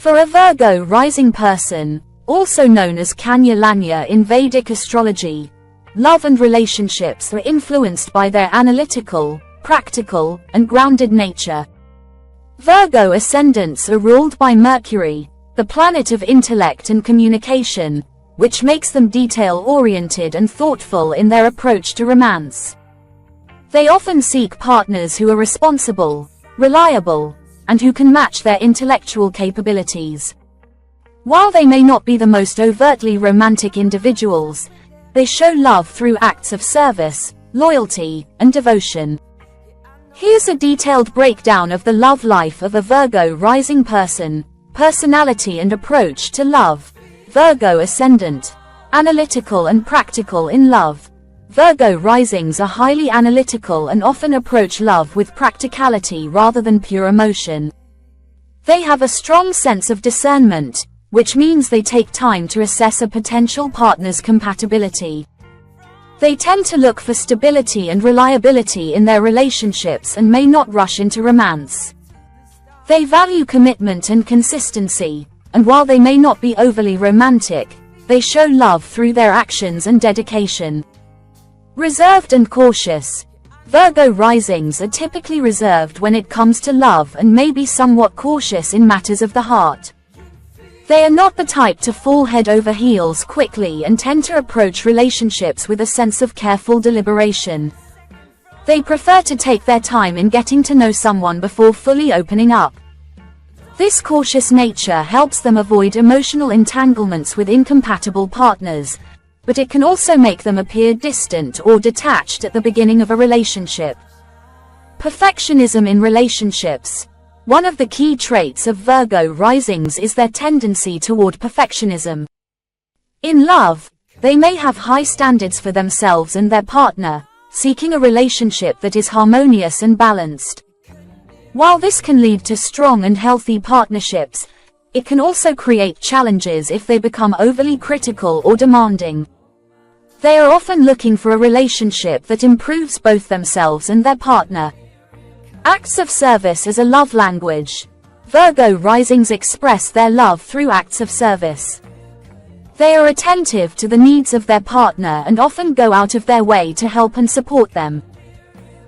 For a Virgo rising person, also known as Kanya Lanya in Vedic astrology, love and relationships are influenced by their analytical, practical, and grounded nature. Virgo ascendants are ruled by Mercury, the planet of intellect and communication, which makes them detail-oriented and thoughtful in their approach to romance. They often seek partners who are responsible, reliable, and who can match their intellectual capabilities. While they may not be the most overtly romantic individuals, they show love through acts of service, loyalty, and devotion. Here's a detailed breakdown of the love life of a Virgo rising person, personality and approach to love. Virgo ascendant. Analytical and practical in love. Virgo risings are highly analytical and often approach love with practicality rather than pure emotion. They have a strong sense of discernment, which means they take time to assess a potential partner's compatibility. They tend to look for stability and reliability in their relationships and may not rush into romance. They value commitment and consistency, and while they may not be overly romantic, they show love through their actions and dedication. Reserved and cautious. Virgo risings are typically reserved when it comes to love and may be somewhat cautious in matters of the heart. They are not the type to fall head over heels quickly and tend to approach relationships with a sense of careful deliberation. They prefer to take their time in getting to know someone before fully opening up. This cautious nature helps them avoid emotional entanglements with incompatible partners, but it can also make them appear distant or detached at the beginning of a relationship. Perfectionism in relationships. One of the key traits of Virgo risings is their tendency toward perfectionism. In love, they may have high standards for themselves and their partner, seeking a relationship that is harmonious and balanced. While this can lead to strong and healthy partnerships, it can also create challenges if they become overly critical or demanding. They are often looking for a relationship that improves both themselves and their partner. Acts of service as a love language. Virgo risings express their love through acts of service. They are attentive to the needs of their partner and often go out of their way to help and support them.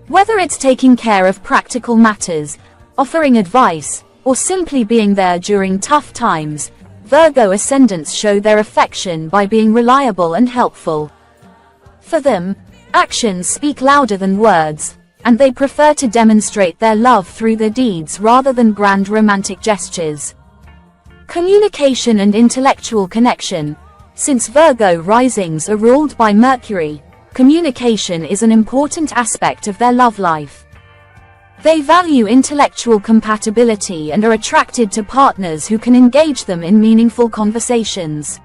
Whether it's taking care of practical matters, offering advice, or simply being there during tough times, Virgo ascendants show their affection by being reliable and helpful. For them, actions speak louder than words, and they prefer to demonstrate their love through their deeds rather than grand romantic gestures. Communication and intellectual connection. Since Virgo risings are ruled by Mercury, communication is an important aspect of their love life. They value intellectual compatibility and are attracted to partners who can engage them in meaningful conversations.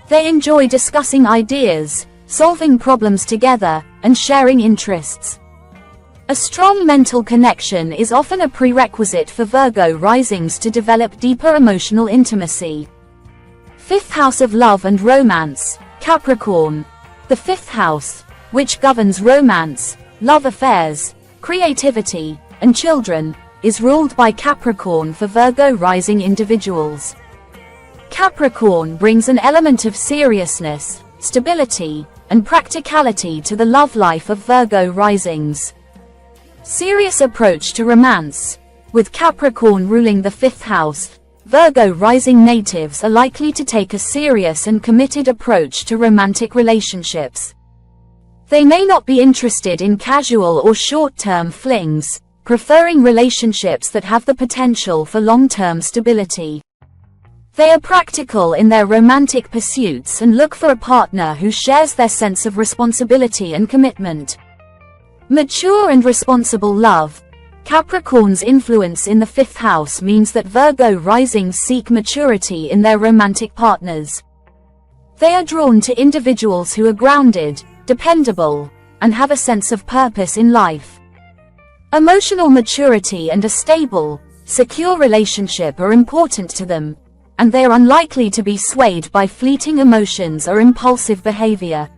They enjoy discussing ideas, solving problems together, and sharing interests. A strong mental connection is often a prerequisite for Virgo risings to develop deeper emotional intimacy. Fifth house of love and romance, Capricorn. The fifth house, which governs romance, love affairs, creativity, and children, is ruled by Capricorn for Virgo rising individuals. Capricorn brings an element of seriousness, stability, and practicality to the love life of Virgo risings. Serious approach to romance. With Capricorn ruling the fifth house, Virgo rising natives are likely to take a serious and committed approach to romantic relationships. They may not be interested in casual or short-term flings, preferring relationships that have the potential for long-term stability. They are practical in their romantic pursuits and look for a partner who shares their sense of responsibility and commitment. Mature and responsible love. Capricorn's influence in the fifth house means that Virgo risings seek maturity in their romantic partners. They are drawn to individuals who are grounded, dependable, and have a sense of purpose in life. Emotional maturity and a stable, secure relationship are important to them, and they are unlikely to be swayed by fleeting emotions or impulsive behavior.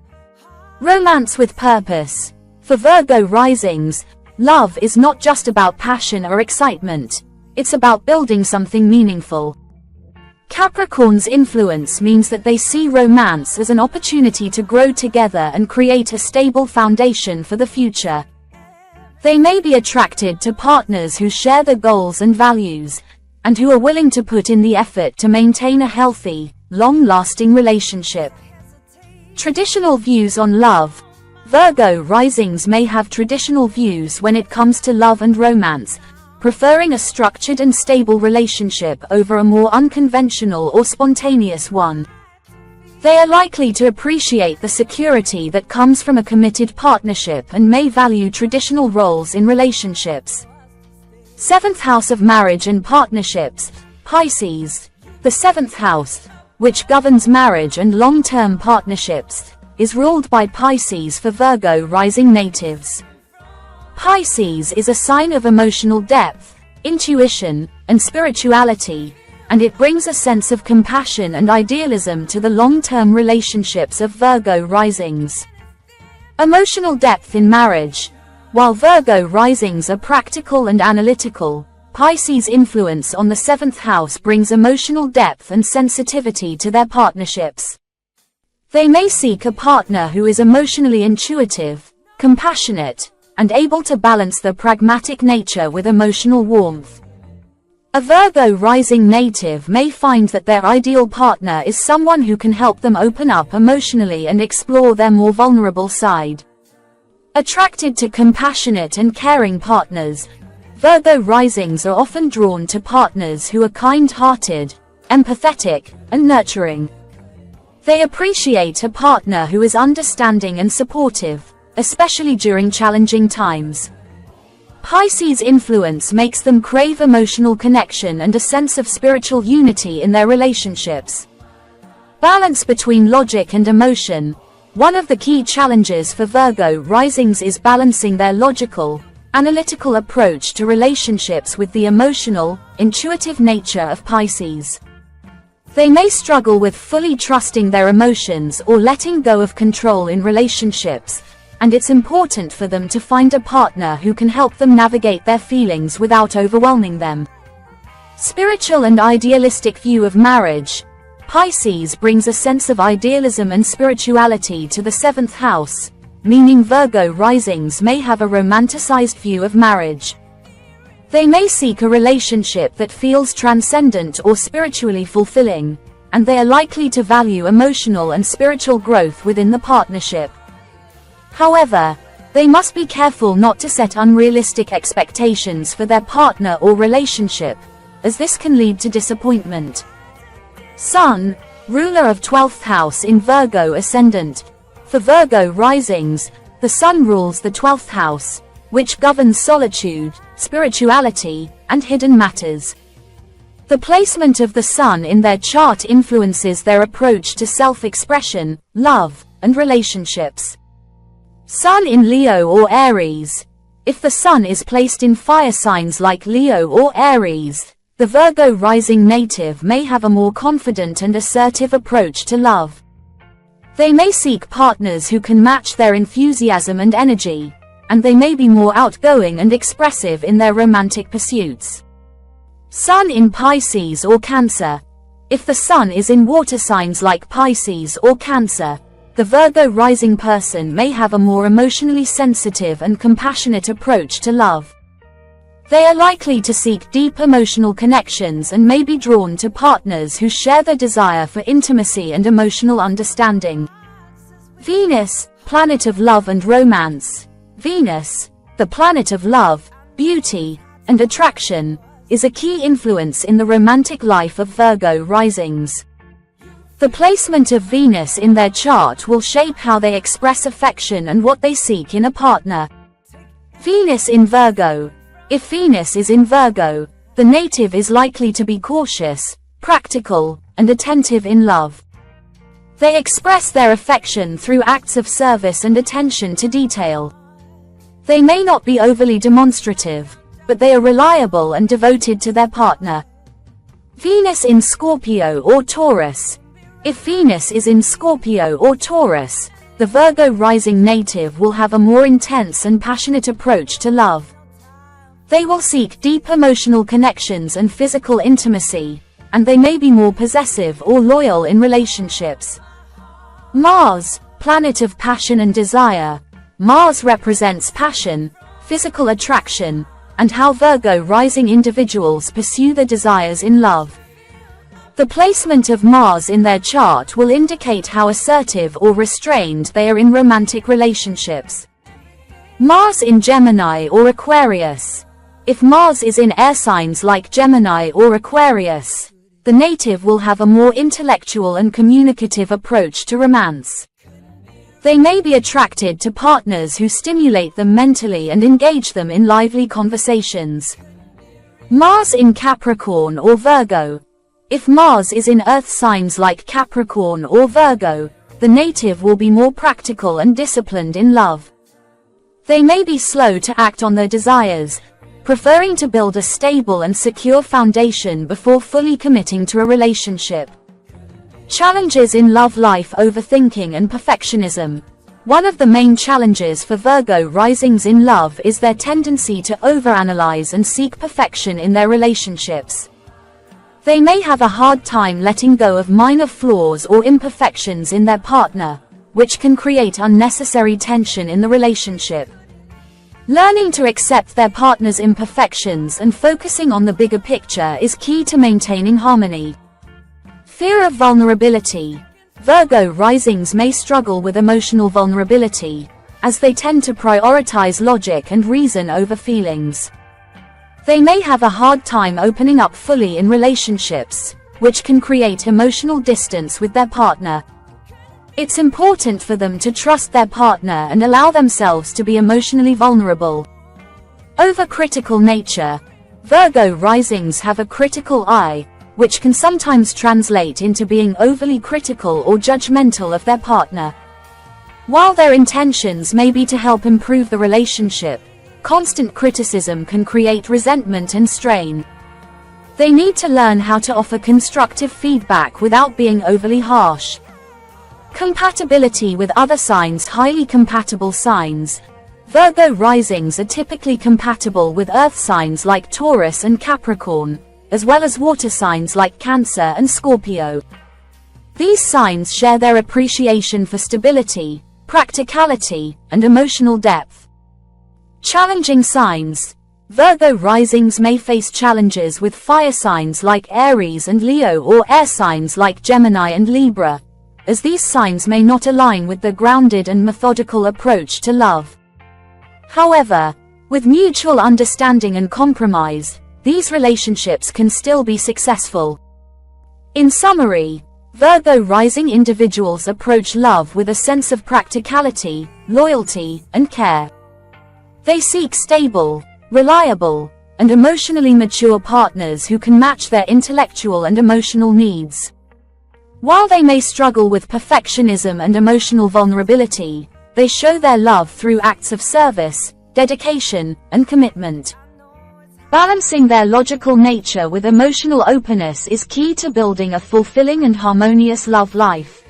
Romance with purpose. For Virgo risings, love is not just about passion or excitement, it's about building something meaningful. Capricorn's influence means that they see romance as an opportunity to grow together and create a stable foundation for the future. They may be attracted to partners who share their goals and values, and who are willing to put in the effort to maintain a healthy, long-lasting relationship. Traditional views on love. Virgo risings may have traditional views when it comes to love and romance, preferring a structured and stable relationship over a more unconventional or spontaneous one. They are likely to appreciate the security that comes from a committed partnership and may value traditional roles in relationships. 7th house of marriage and partnerships, Pisces. The 7th house, which governs marriage and long-term partnerships, is ruled by Pisces for Virgo rising natives. Pisces is a sign of emotional depth, intuition, and spirituality, and it brings a sense of compassion and idealism to the long-term relationships of Virgo risings. Emotional depth in marriage. While Virgo risings are practical and analytical, Pisces' influence on the 7th house brings emotional depth and sensitivity to their partnerships. They may seek a partner who is emotionally intuitive, compassionate, and able to balance their pragmatic nature with emotional warmth. A Virgo rising native may find that their ideal partner is someone who can help them open up emotionally and explore their more vulnerable side. Attracted to compassionate and caring partners, Virgo risings are often drawn to partners who are kind-hearted, empathetic, and nurturing. They appreciate a partner who is understanding and supportive, especially during challenging times. Pisces' influence makes them crave emotional connection and a sense of spiritual unity in their relationships. Balance between logic and emotion. One of the key challenges for Virgo risings is balancing their logical, analytical approach to relationships with the emotional, intuitive nature of Pisces. They may struggle with fully trusting their emotions or letting go of control in relationships, and it's important for them to find a partner who can help them navigate their feelings without overwhelming them. Spiritual and idealistic view of marriage. Pisces brings a sense of idealism and spirituality to the 7th house, meaning Virgo risings may have a romanticized view of marriage. They may seek a relationship that feels transcendent or spiritually fulfilling, and they are likely to value emotional and spiritual growth within the partnership. However, they must be careful not to set unrealistic expectations for their partner or relationship, as this can lead to disappointment. Sun, ruler of 12th house in Virgo ascendant. For Virgo risings, the Sun rules the 12th house, which governs solitude, spirituality, and hidden matters. The placement of the Sun in their chart influences their approach to self-expression, love, and relationships. Sun in Leo or Aries. If the Sun is placed in fire signs like Leo or Aries, the Virgo rising native may have a more confident and assertive approach to love. They may seek partners who can match their enthusiasm and energy, and they may be more outgoing and expressive in their romantic pursuits. Sun in Pisces or Cancer. If the Sun is in water signs like Pisces or Cancer, the Virgo rising person may have a more emotionally sensitive and compassionate approach to love. They are likely to seek deep emotional connections and may be drawn to partners who share their desire for intimacy and emotional understanding. Venus, planet of love and romance. Venus, the planet of love, beauty, and attraction, is a key influence in the romantic life of Virgo risings. The placement of Venus in their chart will shape how they express affection and what they seek in a partner. Venus in Virgo. If Venus is in Virgo, the native is likely to be cautious, practical, and attentive in love. They express their affection through acts of service and attention to detail. They may not be overly demonstrative, but they are reliable and devoted to their partner. Venus in Scorpio or Taurus. If Venus is in Scorpio or Taurus, the Virgo rising native will have a more intense and passionate approach to love. They will seek deep emotional connections and physical intimacy, and they may be more possessive or loyal in relationships. Mars, planet of passion and desire. Mars represents passion, physical attraction, and how Virgo rising individuals pursue their desires in love. The placement of Mars in their chart will indicate how assertive or restrained they are in romantic relationships. Mars in Gemini or Aquarius. If Mars is in air signs like Gemini or Aquarius, the native will have a more intellectual and communicative approach to romance. They may be attracted to partners who stimulate them mentally and engage them in lively conversations. Mars in Capricorn or Virgo. If Mars is in earth signs like Capricorn or Virgo, the native will be more practical and disciplined in love. They may be slow to act on their desires, preferring to build a stable and secure foundation before fully committing to a relationship. Challenges in love life: overthinking and perfectionism. One of the main challenges for Virgo risings in love is their tendency to overanalyze and seek perfection in their relationships. They may have a hard time letting go of minor flaws or imperfections in their partner, which can create unnecessary tension in the relationship. Learning to accept their partner's imperfections and focusing on the bigger picture is key to maintaining harmony. Fear of vulnerability. Virgo risings may struggle with emotional vulnerability, as they tend to prioritize logic and reason over feelings. They may have a hard time opening up fully in relationships, which can create emotional distance with their partner. It's important for them to trust their partner and allow themselves to be emotionally vulnerable. Overcritical nature. Virgo risings have a critical eye, which can sometimes translate into being overly critical or judgmental of their partner. While their intentions may be to help improve the relationship, constant criticism can create resentment and strain. They need to learn how to offer constructive feedback without being overly harsh. Compatibility with other signs. Highly compatible signs. Virgo risings are typically compatible with earth signs like Taurus and Capricorn, as well as water signs like Cancer and Scorpio. These signs share their appreciation for stability, practicality, and emotional depth. Challenging signs. Virgo risings may face challenges with fire signs like Aries and Leo or air signs like Gemini and Libra, as these signs may not align with the grounded and methodical approach to love. However, with mutual understanding and compromise, these relationships can still be successful. In summary, Virgo rising individuals approach love with a sense of practicality, loyalty, and care. They seek stable, reliable, and emotionally mature partners who can match their intellectual and emotional needs. While they may struggle with perfectionism and emotional vulnerability, they show their love through acts of service, dedication, and commitment. Balancing their logical nature with emotional openness is key to building a fulfilling and harmonious love life.